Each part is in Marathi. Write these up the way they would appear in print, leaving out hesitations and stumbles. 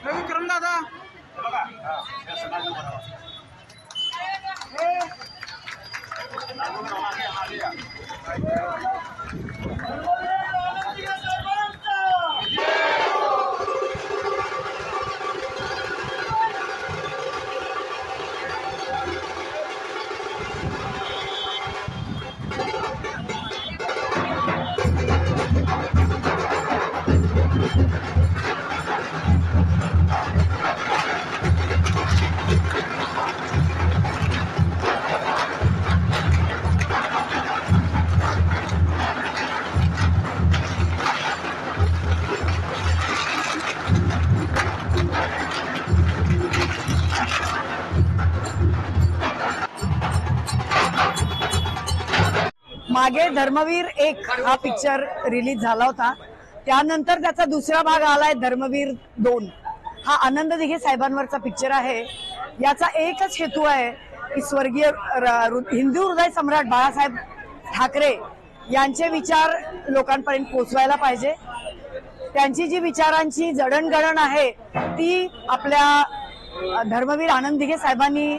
विक्रम दादा मागे धर्मवीर 1 हा पिक्चर रिलीज झाला होता। त्यानंतर त्याचा दुसरा भाग आलाय धर्मवीर 2 हा आनंद दिघे साहेबांवरचा पिक्चर आहे। याचा एकच हेतू आहे की स्वर्गीय हिंदू हृदय सम्राट बाळासाहेब ठाकरे यांचे विचार लोकांपर्यंत पोहोचवायला पाहिजे। त्यांची जी विचारांची जडणघडण आहे ती आपल्या धर्मवीर आनंद दिघे साहेबांनी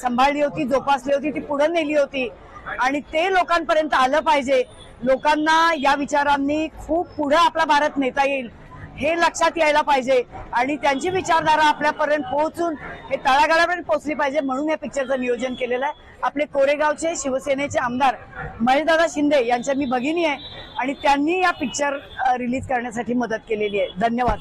सांभाळली होती, जोपासली होती, ती पुढे नेली होती आणि ते लोकांपर्यंत आलं पाहिजे। लोकांना या विचारांनी खूप पुढे आपला भारत नेता येईल हे लक्षात यायला पाहिजे आणि त्यांची विचारधारा आपल्यापर्यंत पोहोचून हे तळागाळापर्यंत पोहोचली पाहिजे, म्हणून या पिक्चरचं नियोजन केलेलं आहे। आपले कोरेगावचे शिवसेनेचे आमदार महेशदादा शिंदे यांच्या मी भगिनी आहे आणि त्यांनी या पिक्चर रिलीज करण्यासाठी मदत केलेली आहे। धन्यवाद।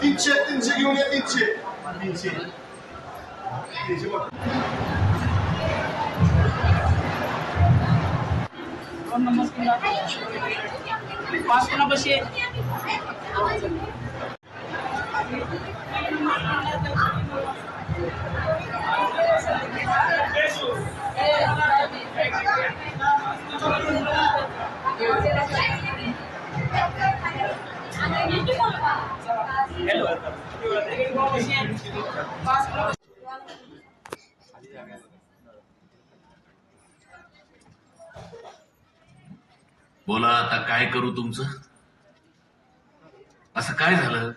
तीनशे घेऊन या, तीनशे पाच कोणा बशी बोला आता काय करू तुमचं? असं काय झालं?